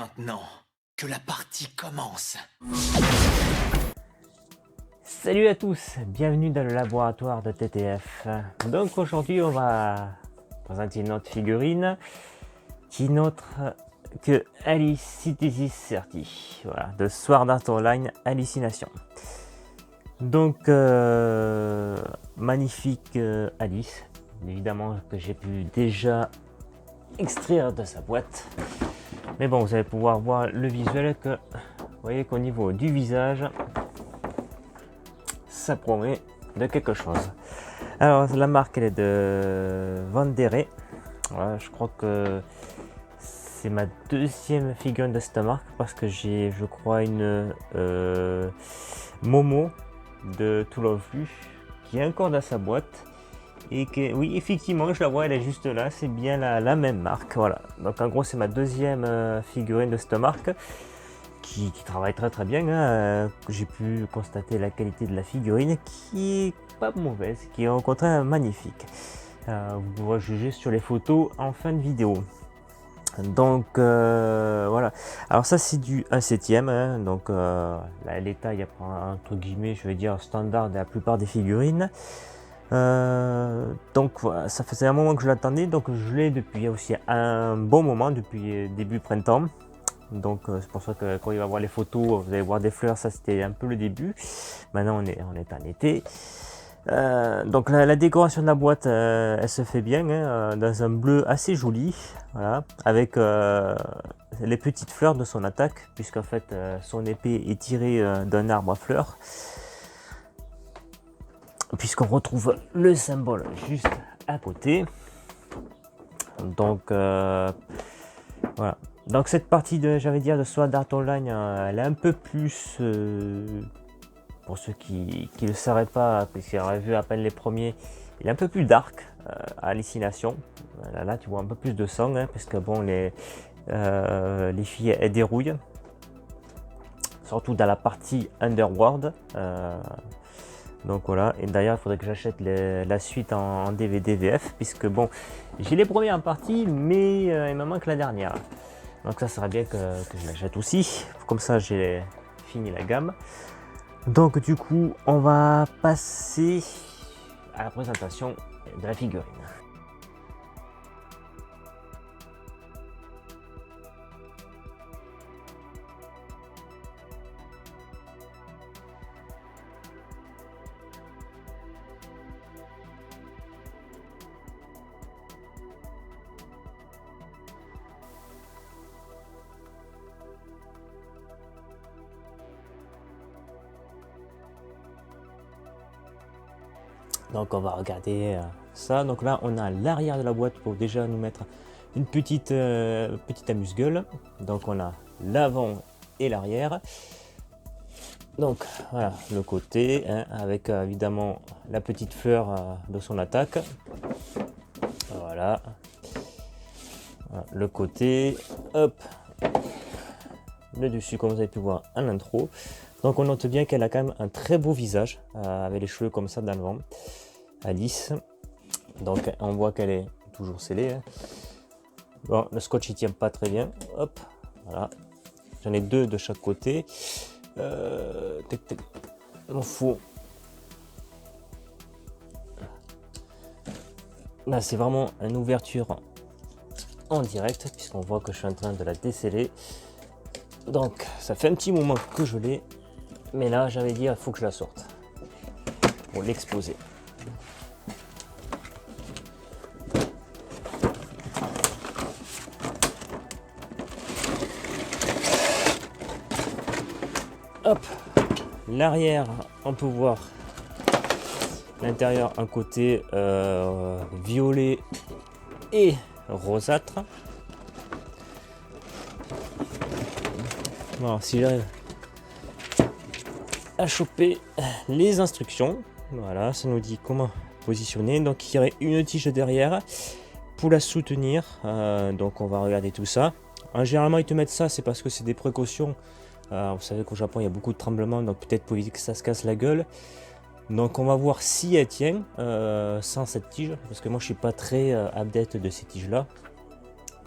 maintenant. Que la partie commence. Salut à tous, bienvenue dans le laboratoire de TTF. Donc aujourd'hui on va présenter une autre figurine qui n'est autre que Alicity 30, voilà, de Sword Art Online Hallucination. Donc magnifique Alice, évidemment que j'ai pu déjà extraire de sa boîte. Mais bon, vous allez pouvoir voir le visuel que vous voyez qu'au niveau du visage, ça promet de quelque chose. Alors la marque elle est de Vendere. Voilà, je crois que c'est ma deuxième figurine de cette marque parce que j'ai, je crois, une Momo de To Love You qui est encore dans sa boîte. Et que, oui, effectivement, je la vois, elle est juste là, c'est bien la même marque, voilà. Donc en gros, c'est ma deuxième figurine de cette marque qui travaille très bien. Hein. J'ai pu constater la qualité de la figurine qui est pas mauvaise, qui est au contraire magnifique. Vous pourrez juger sur les photos en fin de vidéo. Donc voilà, alors ça c'est du 1/7, hein. Donc l'état il y a entre guillemets, je vais dire standard de la plupart des figurines. Donc voilà, ça faisait un moment que je l'attendais, donc je l'ai depuis aussi un bon moment, depuis début printemps. Donc c'est pour ça que quand il va voir les photos, vous allez voir des fleurs, ça c'était un peu le début. Maintenant on est en été. Donc la décoration de la boîte, elle se fait bien, hein, dans un bleu assez joli, voilà, avec les petites fleurs de son attaque, puisqu'en fait son épée est tirée d'un arbre à fleurs. Puisqu'on retrouve le symbole juste à côté. Donc voilà. Donc cette partie de, j'allais dire, de Sword Art Online, elle est un peu plus, pour ceux qui ne le sauraient pas, puisqu'ils auraient vu à peine les premiers, il est un peu plus dark, à Hallucination. Là tu vois un peu plus de sang, hein, parce que bon, les filles elles dérouillent, surtout dans la partie Underworld. Donc voilà, et d'ailleurs il faudrait que j'achète la suite en DVD VF, puisque bon, j'ai les premiers en partie, mais il me manque la dernière. Donc ça serait bien que je l'achète aussi, comme ça j'ai fini la gamme. Donc du coup, on va passer à la présentation de la figurine. Donc on va regarder ça. Donc là on a l'arrière de la boîte pour déjà nous mettre une petite amuse-gueule. Donc on a l'avant et l'arrière. Donc voilà le côté, hein, avec évidemment la petite fleur de son attaque. Voilà. Le côté, hop, le dessus comme vous avez pu voir en intro. Donc on note bien qu'elle a quand même un très beau visage, avec les cheveux comme ça dans le vent, Alice. Donc on voit qu'elle est toujours scellée, hein. Bon, le scotch il tient pas très bien, hop, voilà. J'en ai deux de chaque côté. Il faut... Là c'est vraiment une ouverture en direct, puisqu'on voit que je suis en train de la déceler. Donc ça fait un petit moment que je l'ai, mais là j'avais dit il faut que je la sorte pour l'exposer. Hop, l'arrière, on peut voir l'intérieur, un côté violet et rosâtre. Bon, si j'arrive à choper les instructions, voilà, ça nous dit comment positionner. Donc il y aurait une tige derrière pour la soutenir, donc on va regarder tout ça. Généralement ils te mettent ça, c'est parce que c'est des précautions. Vous savez qu'au Japon il y a beaucoup de tremblements, donc peut-être pour éviter que ça se casse la gueule. Donc on va voir si elle tient sans cette tige, parce que moi je suis pas très adepte de ces tiges là.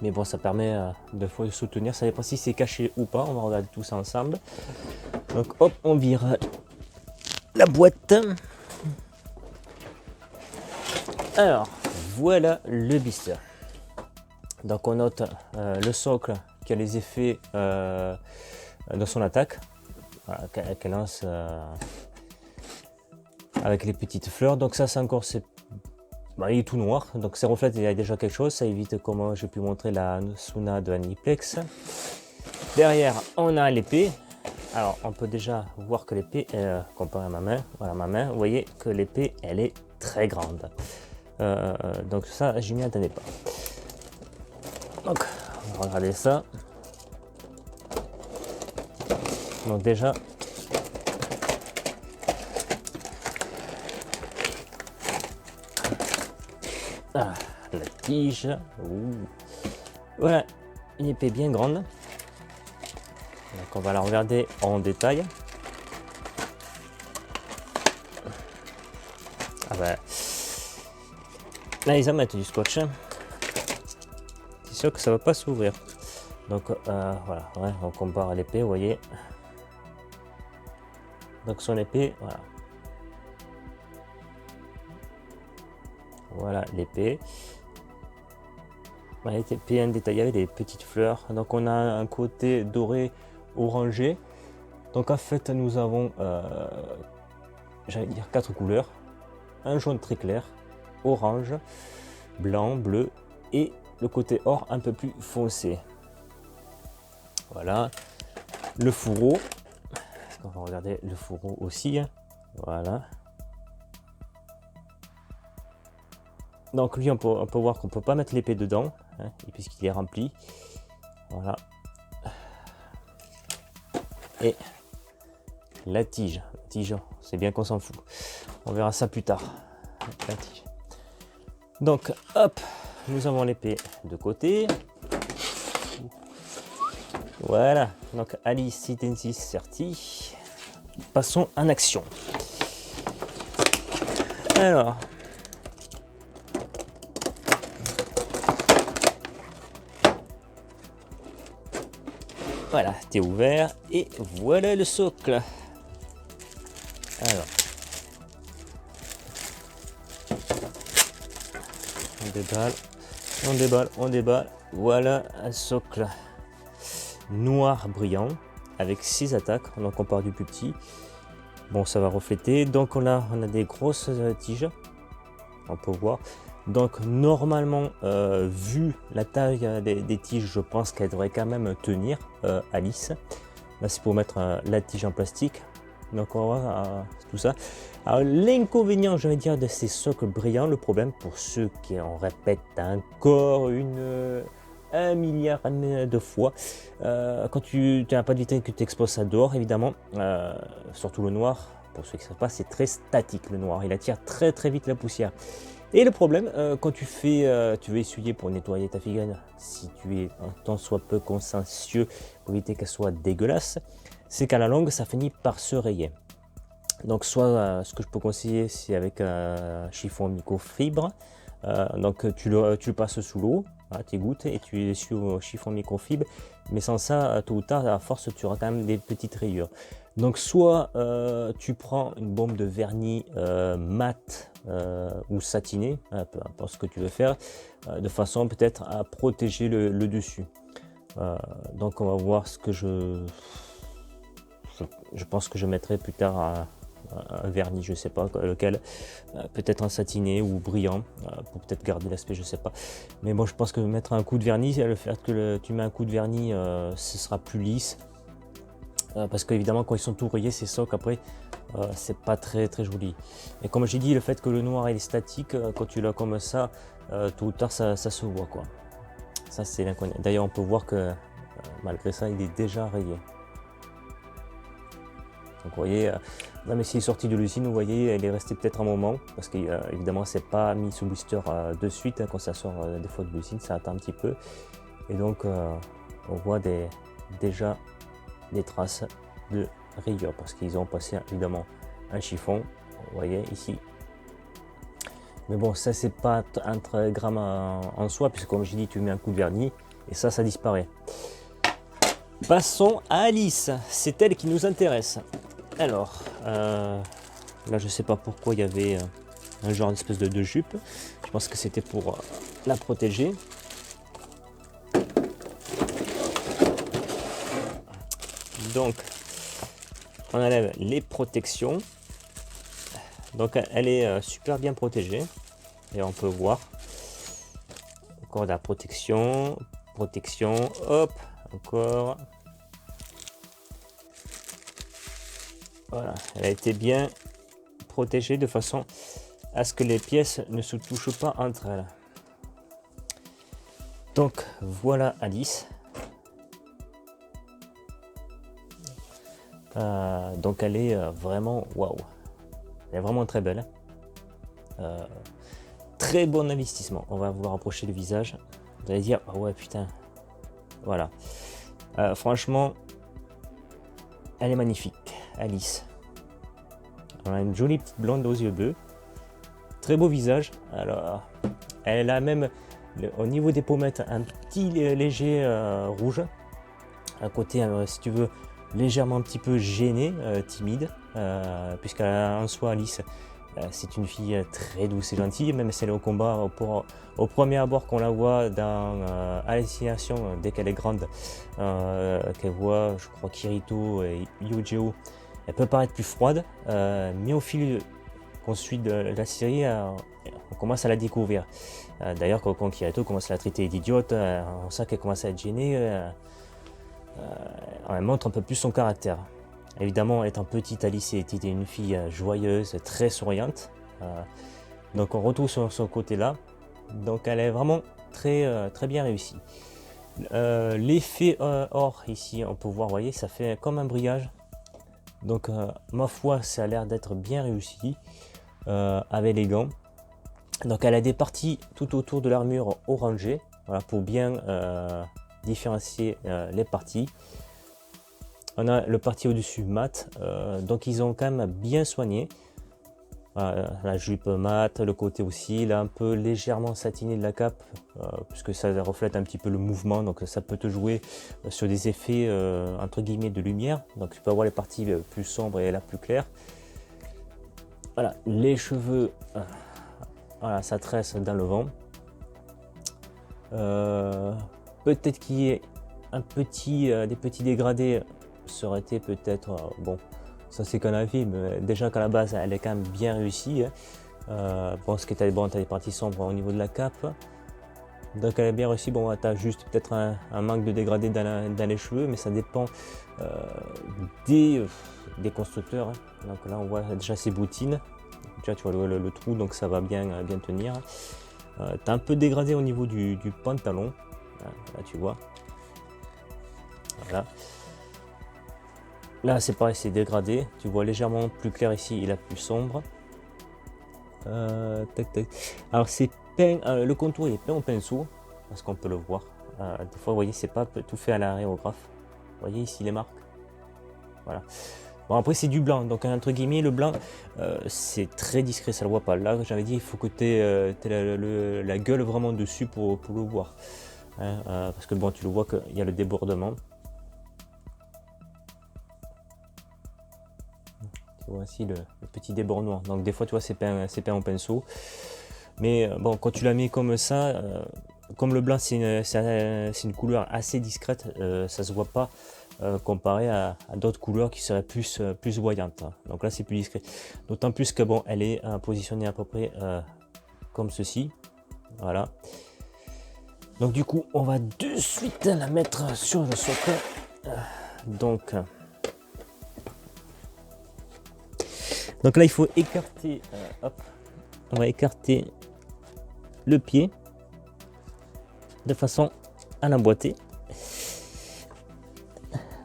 Mais bon, ça permet de fois de soutenir. Ça dépend si c'est caché ou pas. On va regarder tout ça ensemble. Donc hop, on vire la boîte. Alors, voilà le blister. Donc on note le socle qui a les effets de son attaque. Voilà, qu'elle lance avec les petites fleurs. Donc ça, c'est encore... il est tout noir, donc ces reflets, il y a déjà quelque chose. Ça évite, comme j'ai pu montrer, la Suna de Aniplex. Derrière, on a l'épée. Alors, on peut déjà voir que l'épée, comparé à ma main, voilà ma main, vous voyez que l'épée, elle est très grande. Donc ça, je m'y attendais pas. Donc, on va regarder ça. Donc déjà, la tige. Ouh. Voilà, une épée bien grande. Donc on va la regarder en détail. Ah bah, là ils en mettent du scotch. C'est sûr que ça va pas s'ouvrir. Donc voilà, ouais, on compare à l'épée, vous voyez. Donc son épée, voilà. Voilà l'épée. Elle était bien détaillée avec des petites fleurs. Donc on a un côté doré orangé. Donc en fait nous avons, j'allais dire 4 couleurs. Un jaune très clair, orange, blanc, bleu et le côté or un peu plus foncé. Voilà. Le fourreau. On va regarder le fourreau aussi. Voilà. Donc lui, on peut voir qu'on peut pas mettre l'épée dedans, hein, puisqu'il est rempli. Voilà. Et la tige. La tige, c'est bien qu'on s'en fout. On verra ça plus tard. La tige. Donc, hop, nous avons l'épée de côté. Voilà. Donc, Alice Sitensis Certi. Passons en action. Alors. Voilà, t'es ouvert et voilà le socle. Alors, on déballe, on déballe, on déballe. Voilà un socle noir brillant avec 6 attaques. Donc on part du plus petit. Bon, ça va refléter. Donc on a des grosses tiges. On peut voir. Donc normalement, vu la taille des tiges, je pense qu'elle devrait quand même tenir Alice. Là c'est pour mettre la tige en plastique. Donc on va voir tout ça. Alors l'inconvénient, je vais dire, de ces socles brillants, le problème pour ceux qui en répètent encore 1 milliard de fois, quand tu n'as pas de vitrine que tu exposes ça dehors, évidemment, surtout le noir, pour ceux qui ne savent pas, c'est très statique le noir, il attire très très vite la poussière. Et le problème, quand tu veux essuyer pour nettoyer ta figurine, si tu es un tant soit peu consciencieux pour éviter qu'elle soit dégueulasse, c'est qu'à la longue, ça finit par se rayer. Donc soit ce que je peux conseiller, c'est avec un chiffon microfibre. Donc tu le passes sous l'eau, hein, tes gouttes, et tu essuies au chiffon microfibre. Mais sans ça, tôt ou tard, à force, tu auras quand même des petites rayures. Donc soit tu prends une bombe de vernis mat ou satiné, hein, peu importe ce que tu veux faire, de façon peut-être à protéger le dessus. Donc on va voir ce que je pense que je mettrai plus tard un vernis, je sais pas lequel, peut-être un satiné ou brillant, pour peut-être garder l'aspect, je sais pas. Mais bon, je pense que mettre un coup de vernis, le fait que tu mets un coup de vernis, ce sera plus lisse. Parce qu'évidemment, quand ils sont tout rayés, ces socles, après, c'est pas très très joli. Et comme j'ai dit, le fait que le noir est statique, quand tu l'as comme ça, tôt ou tard, ça se voit, quoi. Ça, c'est l'inconvénient. D'ailleurs, on peut voir que malgré ça, il est déjà rayé. Donc vous voyez, même s'il est sorti de l'usine, vous voyez, elle est restée peut-être un moment, parce qu'évidemment, c'est pas mis sous blister de suite, hein, quand ça sort des fois de l'usine, ça attend un petit peu. Et donc, on voit déjà des traces de rayures, parce qu'ils ont passé évidemment un chiffon, vous voyez ici. Mais bon, ça c'est pas un très grave en soi, puisque comme je dis, tu mets un coup de vernis, Et ça disparaît. Passons à Alice, c'est elle qui nous intéresse. Alors, là je sais pas pourquoi il y avait un genre d'espèce de jupe. Je pense que c'était pour la protéger. Donc, on enlève les protections. Donc elle est super bien protégée. Et on peut voir. Encore de la protection. Protection. Hop. Encore. Voilà. Elle a été bien protégée de façon à ce que les pièces ne se touchent pas entre elles. Donc voilà Alice. Donc elle est vraiment waouh. Elle est vraiment très belle. Très bon investissement. On va vous rapprocher le visage. Vous allez dire, oh ouais putain. Voilà. Franchement, elle est magnifique. Alice. On a une jolie petite blonde aux yeux bleus. Très beau visage. Alors, elle a même au niveau des pommettes un petit léger rouge. À côté, si tu veux, légèrement un petit peu gênée, timide. Puisqu'en soi, Alice, c'est une fille très douce et gentille, même si elle est au combat. Au premier abord qu'on la voit dans Hallucination, dès qu'elle est grande, qu'elle voit, je crois, Kirito et Yujiro, elle peut paraître plus froide, mais au fil qu'on suit de la série, on commence à la découvrir. D'ailleurs, quand Kirito commence à la traiter d'idiote, on sent qu'elle commence à être gênée, elle montre un peu plus son caractère. Évidemment, étant petite, Alice était une fille joyeuse, très souriante. Donc on retrouve sur ce côté-là. Donc elle est vraiment très bien réussie. L'effet or ici, on peut voir, vous voyez, ça fait comme un brillage. Donc ma foi, ça a l'air d'être bien réussi avec les gants. Donc elle a des parties tout autour de l'armure orangée, voilà, pour bien différencier les parties. On a le parti au-dessus mat, donc ils ont quand même bien soigné. La jupe mat, le côté aussi, là un peu légèrement satiné de la cape, puisque ça reflète un petit peu le mouvement, donc ça peut te jouer sur des effets entre guillemets de lumière. Donc tu peux avoir les parties plus sombres et la plus claire. Voilà, les cheveux, voilà, ça tresse dans le vent. Peut-être qu'il y ait des petits dégradés. Ça aurait été peut-être bon, ça c'est qu'un avis, mais déjà qu'à la base elle est quand même bien réussie. Bon, ce qui était bon, tu as des parties sombres au niveau de la cape, donc elle est bien réussie. Bon, tu as juste peut-être un manque de dégradé dans les cheveux, mais ça dépend des constructeurs. Donc là on voit déjà ses bottines, déjà tu vois le trou, donc ça va bien tenir. Tu as un peu dégradé au niveau du pantalon, là tu vois, voilà. Là c'est pareil, c'est dégradé, tu vois légèrement plus clair ici et là plus sombre. Alors c'est peint, le contour il est peint au pinceau, parce qu'on peut le voir. Des fois vous voyez, c'est pas tout fait à l'aérographe. Vous voyez ici les marques. Voilà. Bon, après c'est du blanc, donc entre guillemets le blanc c'est très discret, ça le voit pas. Là j'avais dit il faut que tu aies la gueule vraiment dessus pour le voir. Hein, parce que bon, tu le vois qu'il y a le débordement. Voici le petit débordement, donc des fois tu vois c'est peint au pinceau, mais bon, quand tu la mets comme ça, comme le blanc c'est une couleur assez discrète, ça se voit pas comparé à d'autres couleurs qui seraient plus voyantes. Donc là c'est plus discret, d'autant plus que bon, elle est positionnée à peu près comme ceci, voilà. Donc du coup on va de suite la mettre sur le socle. Donc là il faut écarter, hop, on va écarter le pied de façon à l'emboîter.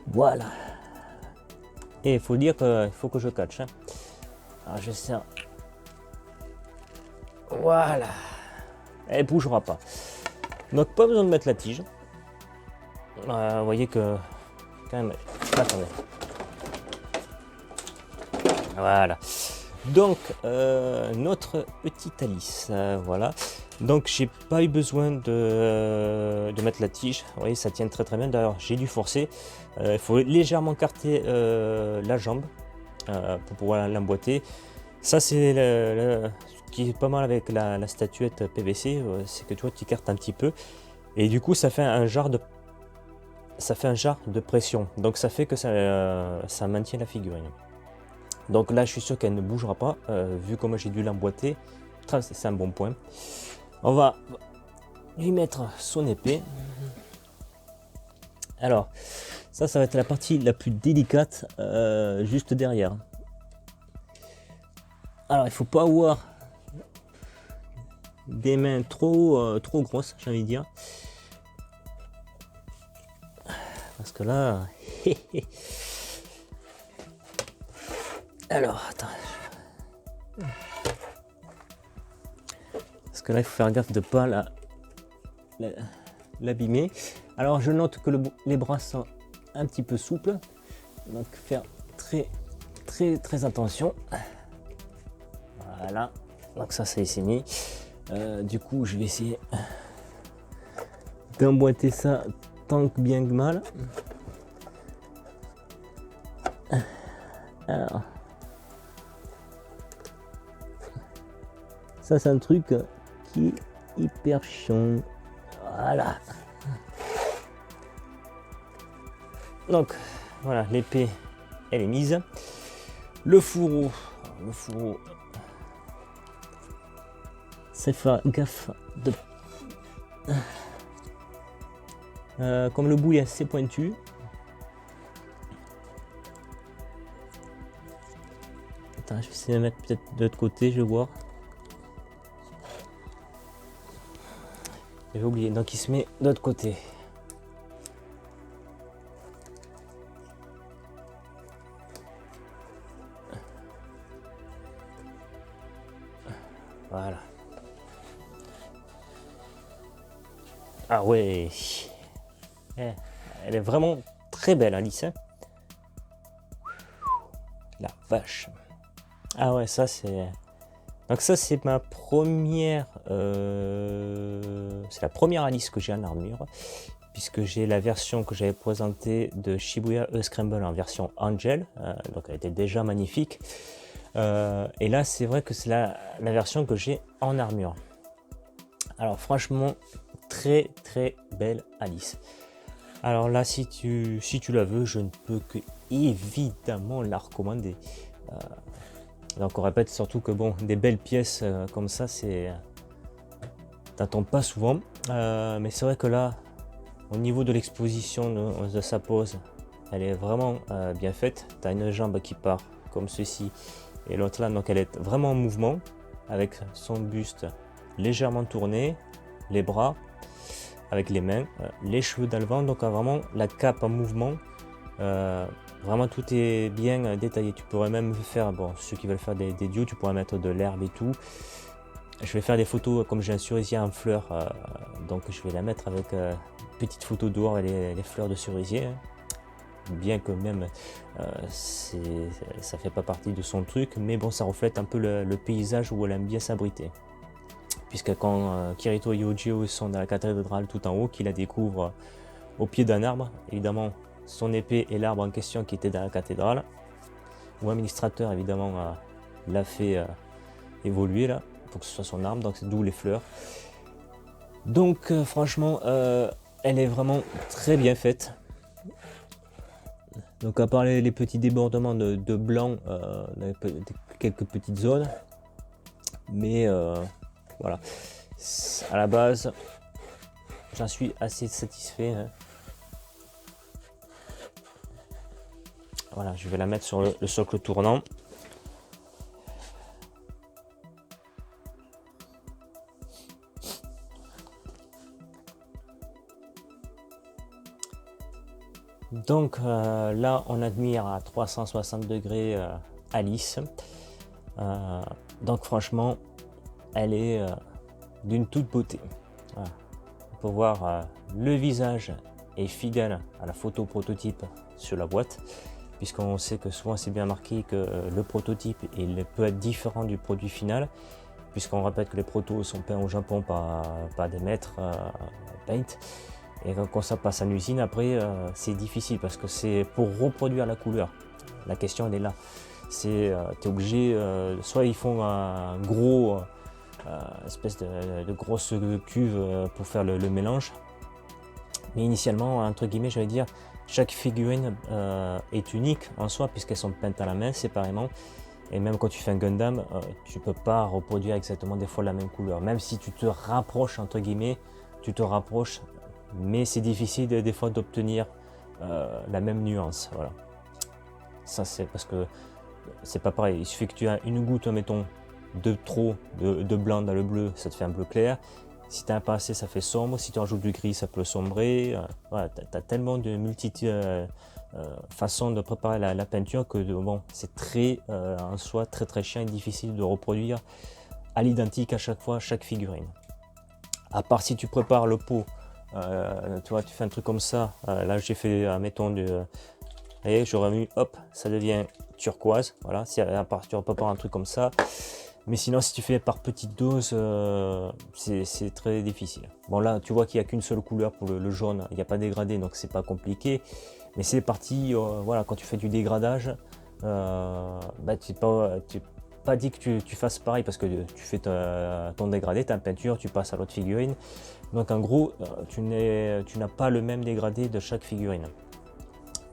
Voilà. Et il faut dire qu'il faut que je catche. Hein. Alors je serre. Voilà. Elle bougera pas. Donc pas besoin de mettre la tige. Vous voyez que quand même. Attendez. Voilà. Donc notre petite Alice, voilà. Donc j'ai pas eu besoin de mettre la tige. Vous voyez, ça tient très bien. D'ailleurs, j'ai dû forcer. Il faut légèrement carter la jambe pour pouvoir l'emboîter. Ça, c'est ce qui est pas mal avec la statuette PVC, c'est que tu vois, tu cartes un petit peu. Et du coup, ça fait un genre de pression. Donc ça fait que ça maintient la figurine. Donc là, je suis sûr qu'elle ne bougera pas, vu comment j'ai dû l'emboîter. C'est un bon point. On va lui mettre son épée. Alors, ça va être la partie la plus délicate, juste derrière. Alors, il faut pas avoir des mains trop grosses, j'ai envie de dire. Parce que là... Alors, attends. Parce que là, il faut faire gaffe de ne pas l'abîmer. Alors, je note que les bras sont un petit peu souples. Donc, faire très attention. Voilà. Donc ça c'est mis. Du coup, je vais essayer d'emboîter ça tant que bien que mal. Alors, ça c'est un truc qui est hyper chiant. Voilà. Donc voilà, l'épée elle est mise. Le fourreau, c'est faire gaffe de comme le bout est assez pointu. Attends, je vais essayer de mettre peut-être de l'autre côté, je vais voir. J'avais oublié, donc il se met de l'autre côté. Voilà. Ah ouais. Elle est vraiment très belle, Alice. Hein. La vache. Ah ouais, ça c'est... Donc ça c'est ma première... C'est la première Alice que j'ai en armure. Puisque j'ai la version que j'avais présentée de Shibuya E-Scramble en version Angel. Donc elle était déjà magnifique. Et là c'est vrai que c'est la version que j'ai en armure. Alors franchement, très belle Alice. Alors là, si tu la veux, je ne peux que évidemment la recommander. Donc on répète surtout que bon, des belles pièces comme ça, t'attends pas souvent. Mais c'est vrai que là, au niveau de l'exposition de sa pose, elle est vraiment bien faite. Tu as une jambe qui part comme ceci et l'autre là, donc elle est vraiment en mouvement avec son buste légèrement tourné, les bras avec les mains, les cheveux dans le vent, donc vraiment la cape en mouvement. Vraiment tout est bien détaillé. Tu pourrais même faire, bon, ceux qui veulent faire des duos, tu pourrais mettre de l'herbe et tout. Je vais faire des photos comme j'ai un cerisier en fleurs, donc je vais la mettre avec petite photo dehors et les fleurs de cerisier. Hein. Bien que même ça fait pas partie de son truc, mais bon, ça reflète un peu le paysage où elle aime bien s'abriter. Puisque quand Kirito et Yojiro sont dans la cathédrale tout en haut, qu'il la découvre au pied d'un arbre, évidemment son épée et l'arbre en question qui était dans la cathédrale, où l'administrateur évidemment l'a fait évoluer là, pour que ce soit son arme, donc c'est d'où les fleurs. Donc franchement, elle est vraiment très bien faite. Donc à part les petits débordements de blanc, quelques petites zones, mais voilà, à la base, j'en suis assez satisfait. Hein. Voilà, je vais la mettre sur le socle tournant. Donc là, on admire à 360 degrés Alice. Donc franchement, elle est d'une toute beauté. Voilà. On peut voir le visage est fidèle à la photo prototype sur la boîte, puisqu'on sait que souvent c'est bien marqué que le prototype peut être différent du produit final. puisqu'on rappelle que les protos sont peints au Japon par des maîtres paint. Et quand ça passe en usine, après, c'est difficile parce que c'est pour reproduire la couleur. La question, elle est là. Tu es obligé, soit ils font un gros, espèce de grosse cuve pour faire le mélange. Mais initialement, entre guillemets, je vais dire, chaque figurine est unique en soi, puisqu'elles sont peintes à la main séparément. Et même quand tu fais un Gundam, tu peux pas reproduire exactement des fois la même couleur. Même si tu te rapproches, entre guillemets, tu te rapproches, mais c'est difficile des fois d'obtenir la même nuance. Voilà. Ça, c'est parce que c'est pas pareil. Il suffit que tu as une goutte, mettons, de trop de blanc dans le bleu, ça te fait un bleu clair. Si tu as un pas assez, ça fait sombre. Si tu rajoutes du gris, ça peut sombrer. Voilà, tu as tellement de façons de préparer la peinture que bon, c'est très en soi très chiant et difficile de reproduire à l'identique à chaque fois, chaque figurine. À part si tu prépares le pot, tu vois, tu fais un truc comme ça. Là, j'ai fait, mettons, et j'aurais mis, hop, ça devient turquoise. Voilà, si à part tu prépares un truc comme ça. Mais sinon, si tu fais par petite dose, c'est très difficile. Bon, là, tu vois qu'il n'y a qu'une seule couleur pour le jaune. Il n'y a pas dégradé, donc c'est pas compliqué. Mais c'est parti, voilà, quand tu fais du dégradage, bah, tu n'es pas dit que tu fasses pareil parce que tu fais ton dégradé, ta peinture, tu passes à l'autre figurine. Donc en gros, tu n'as pas le même dégradé de chaque figurine.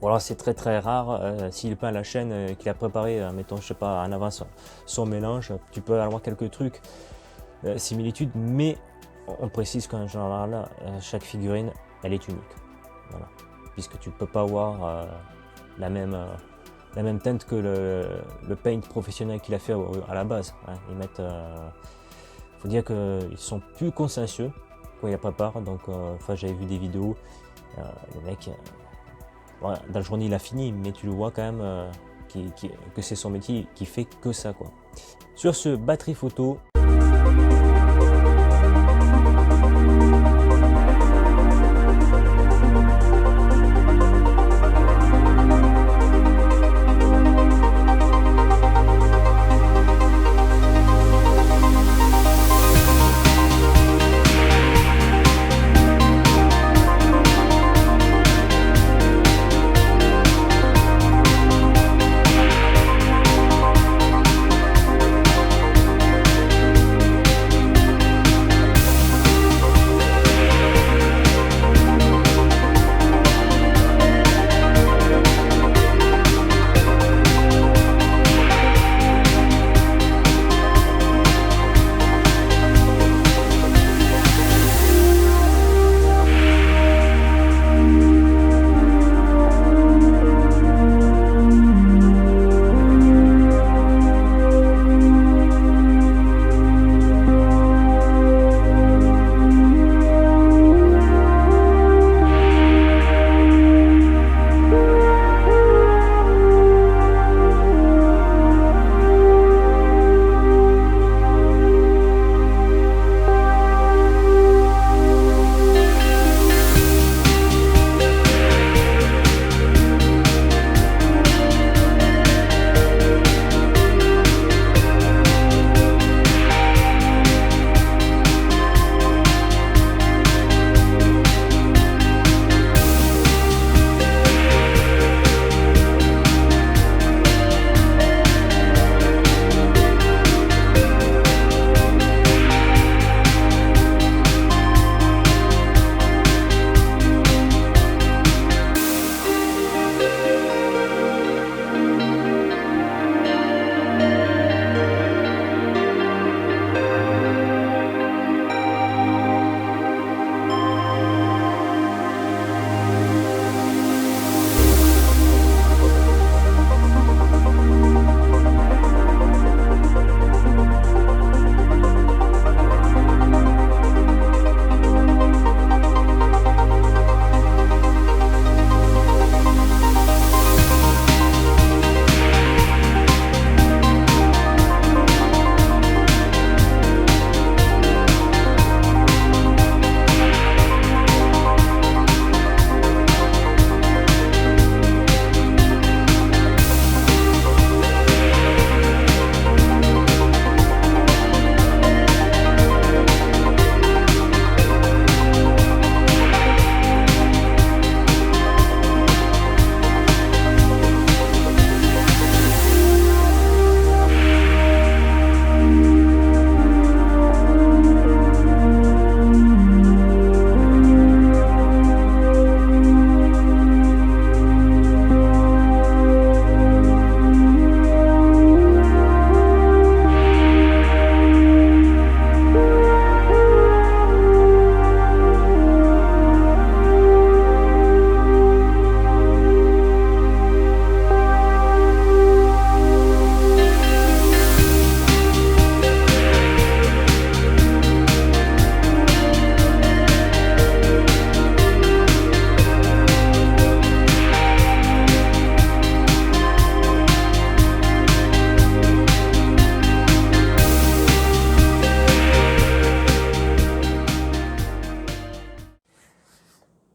Voilà, c'est très rare. S'il peint à la chaîne, qu'il a préparé, mettons, je sais pas, en avance son mélange, tu peux avoir quelques trucs, similitudes, mais on précise qu'en général, chaque figurine, elle est unique. Voilà. Puisque tu ne peux pas avoir la même teinte que le paint professionnel qu'il a fait à la base. Hein. Faut dire qu'ils sont plus consciencieux quand ils la préparent. Donc, j'avais vu des vidéos, le mec, voilà, dans la journée il a fini, mais tu le vois quand même que c'est son métier qui fait que ça, quoi. Sur ce, batterie photo.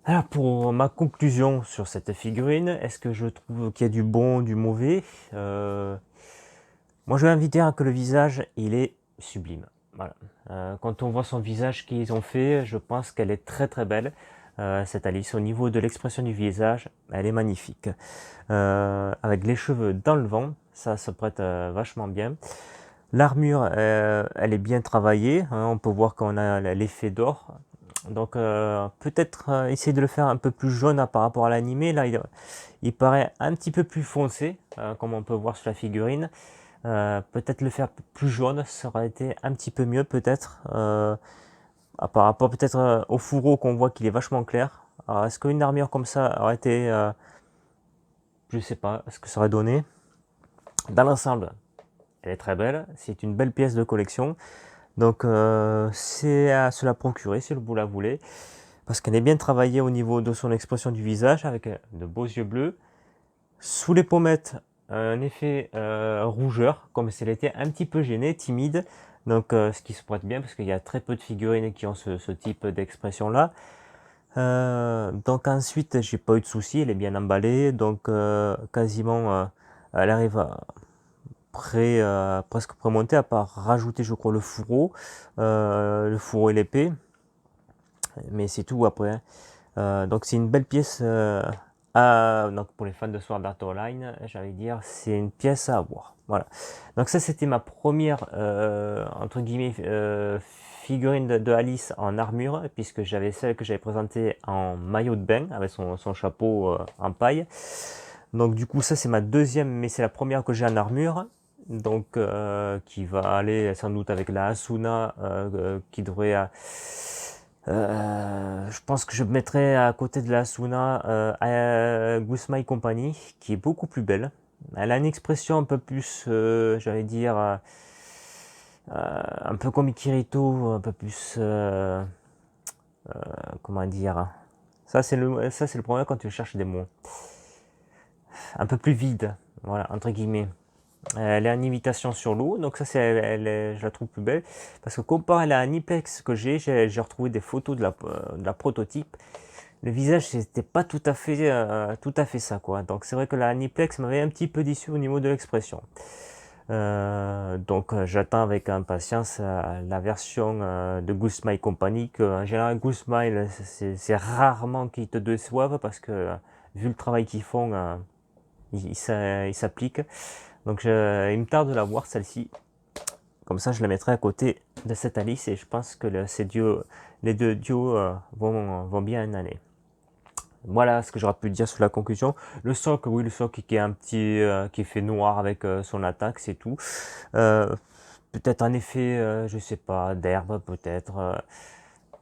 Alors pour ma conclusion sur cette figurine, est-ce que je trouve qu'il y a du bon, du mauvais? Moi je vais inviter à que le visage, il est sublime. Voilà. Quand on voit son visage qu'ils ont fait, je pense qu'elle est très très belle. Cette Alice, au niveau de l'expression du visage, elle est magnifique. Avec les cheveux dans le vent, ça se prête vachement bien. L'armure, elle est bien travaillée, hein, on peut voir qu'on a l'effet d'or. Donc peut-être essayer de le faire un peu plus jaune par rapport à l'animé. Là, il paraît un petit peu plus foncé, comme on peut voir sur la figurine. Peut-être le faire plus jaune, ça aurait été un petit peu mieux peut-être. Par rapport peut-être au fourreau qu'on voit qu'il est vachement clair. Alors est-ce qu'une armure comme ça aurait été... je sais pas ce que ça aurait donné. Dans l'ensemble, elle est très belle. C'est une belle pièce de collection. Donc c'est à se la procurer si vous la voulez. Parce qu'elle est bien travaillée au niveau de son expression du visage avec de beaux yeux bleus. Sous les pommettes, un effet rougeur, comme si elle était un petit peu gênée, timide. Donc ce qui se prête bien parce qu'il y a très peu de figurines qui ont ce type d'expression là. Donc ensuite j'ai pas eu de soucis, elle est bien emballée. Donc quasiment elle arrive à presque prémonté, à part rajouter je crois le fourreau et l'épée, mais c'est tout après. Donc c'est une belle pièce donc pour les fans de Sword Art Online, j'allais dire c'est une pièce à avoir. Voilà, donc ça c'était ma première entre guillemets figurine de Alice en armure, puisque j'avais celle que j'avais présentée en maillot de bain avec son chapeau en paille. Donc du coup ça c'est ma deuxième, mais c'est la première que j'ai en armure. Donc qui va aller sans doute avec la Asuna qui devrait je pense que je mettrai à côté de la Asuna Gusmai Company qui est beaucoup plus belle. Elle a une expression un peu plus j'allais dire un peu comme Kirito, un peu plus comment dire, ça c'est le problème quand tu cherches des mots, un peu plus vide, voilà, entre guillemets. Elle est en imitation sur l'eau, donc ça je la trouve plus belle. Parce que comparé à la Aniplex que j'ai retrouvé des photos de la prototype. Le visage, c'était pas tout à fait ça, quoi. Donc c'est vrai que la Aniplex m'avait un petit peu déçu au niveau de l'expression. Donc j'attends avec impatience la version de Gusmai Company, que en général Gusmai, c'est rarement qu'ils te déçoivent, parce que vu le travail qu'ils font, ils s'appliquent. Donc il me tarde de la voir, celle-ci. Comme ça je la mettrai à côté de cette Alice, et je pense que les deux duos vont bien en aller. Voilà ce que j'aurais pu dire sur la conclusion. Le socle, oui, le socle qui est un petit qui est fait noir avec son attaque, c'est tout. Peut-être un effet, je sais pas, d'herbe peut-être.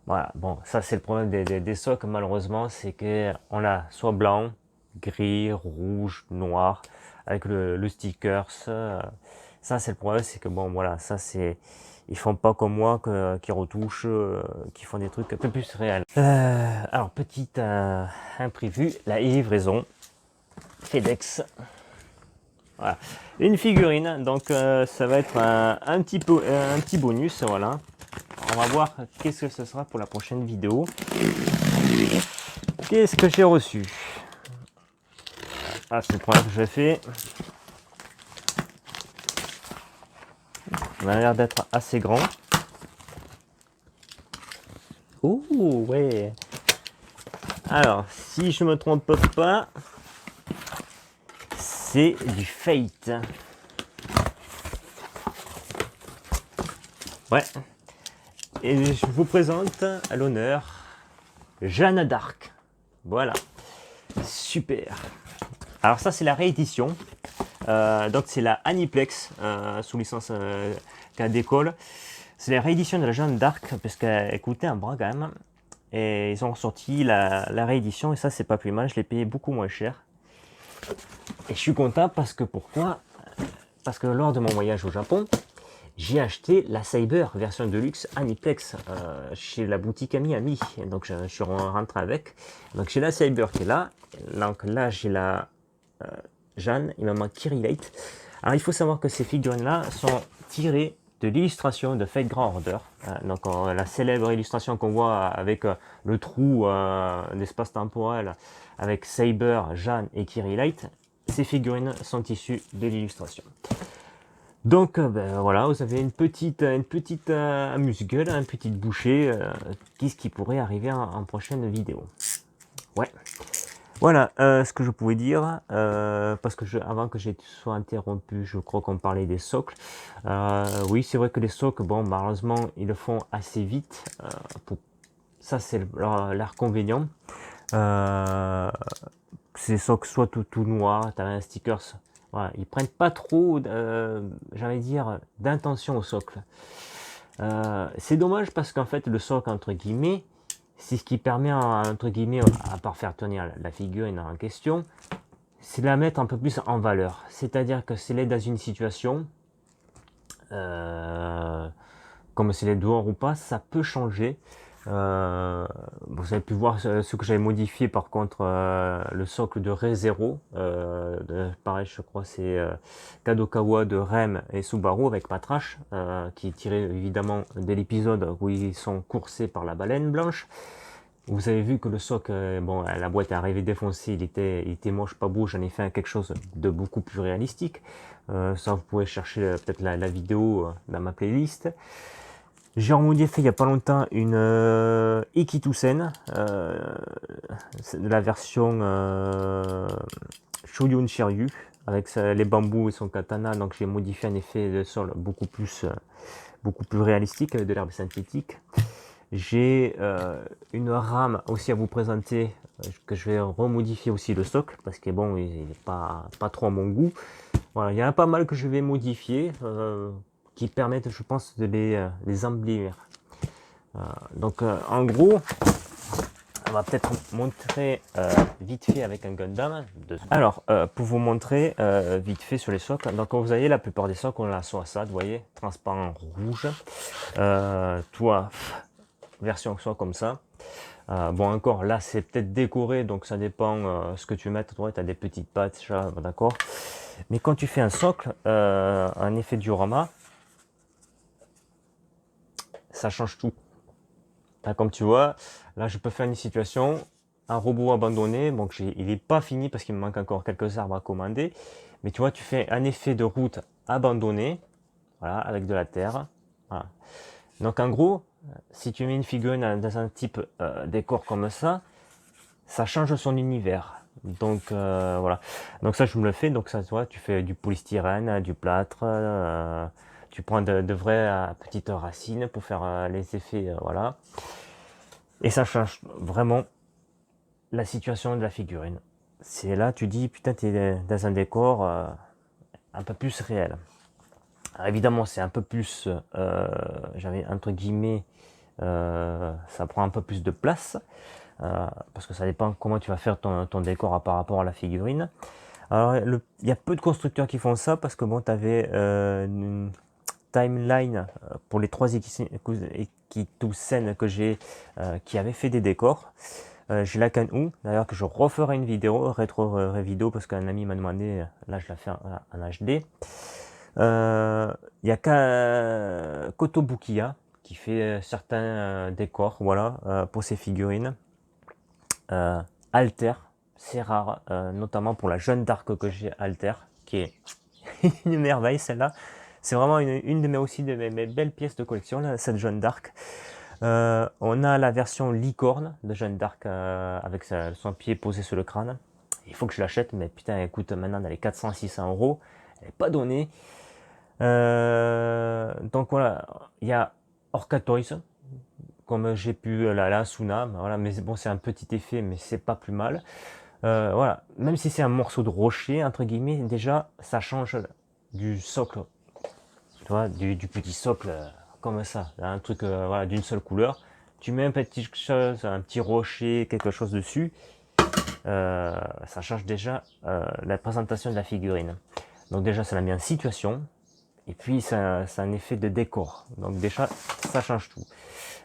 Voilà, bon, ça c'est le problème des socles malheureusement, c'est que on a soit blanc, gris, rouge, noir, avec le sticker. Ça c'est le problème, c'est que bon voilà, ça c'est... Ils font pas comme moi qui retouchent, qui font des trucs un peu plus réels. Alors petite imprévu, la livraison FedEx. Voilà, une figurine, donc ça va être un petit bonus, voilà. On va voir qu'est-ce que ce sera pour la prochaine vidéo. Qu'est-ce que j'ai reçu? Ah, c'est le premier que j'ai fait. Il a l'air d'être assez grand. Ouh, ouais. Alors, si je me trompe pas, c'est du Fate. Ouais. Et je vous présente à l'honneur Jeanne d'Arc. Voilà. Super. Alors ça c'est la réédition. Donc c'est la Aniplex sous licence Cadécole. C'est la réédition de la Jeanne d'Arc parce qu'elle coûtait un bras quand même. Et ils ont ressorti la réédition, et ça c'est pas plus mal. Je l'ai payé beaucoup moins cher. Et je suis content parce que pourquoi? Parce que lors de mon voyage au Japon, j'ai acheté la Saber version Deluxe Aniplex chez la boutique Ami. Donc je suis rentré avec. Donc j'ai la Saber qui est là. Donc là j'ai la Jeanne, il me manque Kirilate. Alors il faut savoir que ces figurines là sont tirées de l'illustration de Fate Grand Order. Donc la célèbre illustration qu'on voit avec le trou d'espace temporel avec Saber, Jeanne et Kiri Light. Ces figurines sont issues de l'illustration. Donc ben, voilà, vous avez une petite amuse-gueule, une petite bouchée, qu'est-ce qui pourrait arriver en prochaine vidéo. Ouais. Voilà ce que je pouvais dire, parce que avant que je sois interrompu, je crois qu'on parlait des socles. Oui, c'est vrai que les socles, bon, malheureusement, ils le font assez vite. Ça, c'est l'inconvénient. Ces socles soit tout noir, tu as un sticker. Voilà, ils prennent pas trop, j'allais dire, d'intention au socle. C'est dommage parce qu'en fait, le socle, entre guillemets, c'est ce qui permet, entre guillemets, à part faire tenir la figurine en question, c'est de la mettre un peu plus en valeur. C'est-à-dire que c'est l'aide dans une situation, comme c'est les dehors ou pas, ça peut changer. Vous avez pu voir ce que j'avais modifié par contre, le socle de Ré 0. Pareil, je crois c'est Kadokawa de Rem et Subaru avec Patrash, qui est tiré évidemment de l'épisode où ils sont coursés par la baleine blanche. Vous avez vu que le socle, bon, la boîte est arrivée défoncée, il était moche, pas beau, j'en ai fait quelque chose de beaucoup plus réalistique. Ça, vous pouvez chercher peut-être la vidéo dans ma playlist. J'ai remodifié il n'y a pas longtemps une Ikitusen, la version Shoyun Shiryu, avec les bambous et son katana. Donc j'ai modifié un effet de sol beaucoup plus réalistique avec de l'herbe synthétique. J'ai une rame aussi à vous présenter, que je vais remodifier aussi le socle, parce que bon, il n'est pas trop à mon goût. Voilà, il y en a pas mal que je vais modifier, qui permettent, je pense, de les embellir. Donc en gros, on va peut-être montrer vite fait avec un Gundam. Alors, pour vous montrer vite fait sur les socles, donc vous voyez, la plupart des socles, on a soit ça, vous voyez, transparent rouge, toi, version soit comme ça. Bon, encore là, c'est peut-être décoré, donc ça dépend ce que tu mets. Tu as des petites pattes, d'accord. Mais quand tu fais un socle, un effet diorama, ça change tout. Là, comme tu vois, là je peux faire une situation, un robot abandonné, donc il n'est pas fini parce qu'il me manque encore quelques arbres à commander, mais tu vois, tu fais un effet de route abandonné, voilà, avec de la terre. Voilà. Donc en gros, si tu mets une figurine dans un type décor comme ça change son univers. Donc voilà. Donc ça je me le fais, donc ça tu vois, tu fais du polystyrène, du plâtre, tu prends de vraies petites racines pour faire les effets, voilà. Et ça change vraiment la situation de la figurine. C'est là, tu dis, putain, tu es dans un décor un peu plus réel. Alors évidemment, c'est un peu plus, j'avais entre guillemets, ça prend un peu plus de place, parce que ça dépend comment tu vas faire ton décor par rapport à la figurine. Alors, il y a peu de constructeurs qui font ça, parce que bon, tu avais une timeline pour les 3 Ikitusen que j'ai, qui avaient fait des décors. J'ai la Can-U, d'ailleurs, que je referai une vidéo, rétro vidéo, parce qu'un ami m'a demandé, là je la fais en HD. Il y a Kotobukiya qui fait certains décors, voilà, pour ses figurines. Alter, c'est rare, notamment pour la Jeanne d'Arc que j'ai, Alter, qui est une merveille celle-là. C'est vraiment une de mes belles pièces de collection, là, cette Jeanne d'Arc. On a la version licorne de Jeanne d'Arc avec son pied posé sur le crâne. Il faut que je l'achète, mais putain, écoute, maintenant elle est 400-600 €. Elle n'est pas donnée. Donc voilà, il y a Orca Toys, comme j'ai pu la Asuna, voilà, mais bon, c'est un petit effet, mais c'est pas plus mal. Voilà, même si c'est un morceau de rocher, entre guillemets, déjà, ça change du socle, tu vois, du petit socle comme ça, un truc voilà, d'une seule couleur. Tu mets un petit chose, un petit rocher, quelque chose dessus, ça change déjà la présentation de la figurine. Donc déjà, ça la met en situation, et puis c'est un effet de décor. Donc déjà, ça change tout.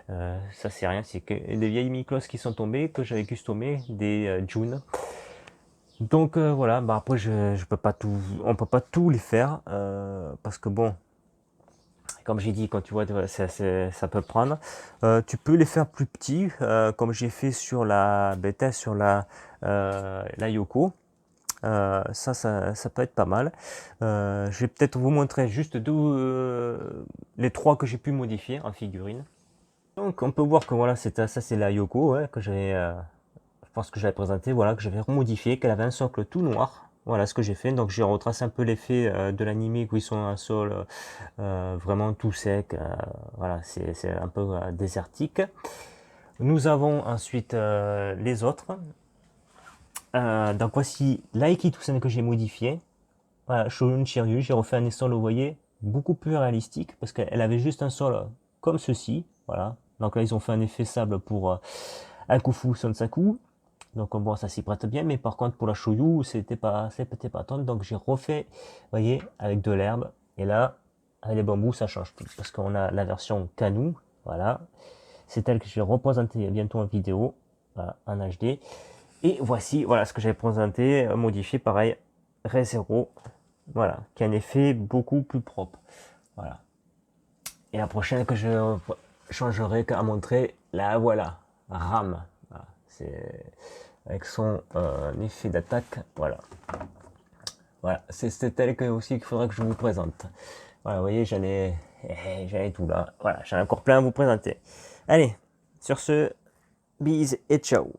Ça c'est rien, c'est que des vieilles Miklos qui sont tombées, que j'avais customé, des June. Donc voilà, bah après je peux pas tout, on peut pas tout les faire, parce que bon, Comme j'ai dit, quand tu vois, ça peut prendre. Tu peux les faire plus petits, comme j'ai fait sur la bêta, sur la Yoko. Ça peut être pas mal. Je vais peut-être vous montrer juste les trois que j'ai pu modifier en figurine. Donc on peut voir que voilà, ça c'est la Yoko, ouais, que j'avais, je pense que j'avais présenté, voilà, que j'avais remodifié, qu'elle avait un socle tout noir. Voilà ce que j'ai fait. Donc j'ai retracé un peu l'effet de l'animé où ils sont un sol vraiment tout sec. Voilà, c'est un peu désertique. Nous avons ensuite les autres. Donc voici l'Aikitusen que j'ai modifié. Voilà, Shoyun Shiryu, j'ai refait un sol, vous voyez, beaucoup plus réalistique parce qu'elle avait juste un sol comme ceci. Voilà. Donc là, ils ont fait un effet sable pour Akufu Sonsaku. Donc bon, ça s'y prête bien, mais par contre pour la Shoyu, c'était pas tant. Donc j'ai refait, vous voyez, avec de l'herbe. Et là, avec les bambous, ça change tout. Parce qu'on a la version Kanu, voilà. C'est elle que je vais représenter bientôt en vidéo, voilà, en HD. Et voici, voilà ce que j'ai présenté, modifié pareil, ReZero, voilà, qui a un effet beaucoup plus propre. Voilà. Et la prochaine que je changerai à montrer, là voilà, RAM. Voilà, c'est avec son effet d'attaque, voilà. Voilà, c'est tel que aussi qu'il faudra que je vous présente. Voilà, vous voyez, j'en ai tout là. Voilà, j'en ai encore plein à vous présenter. Allez, sur ce, bise et ciao.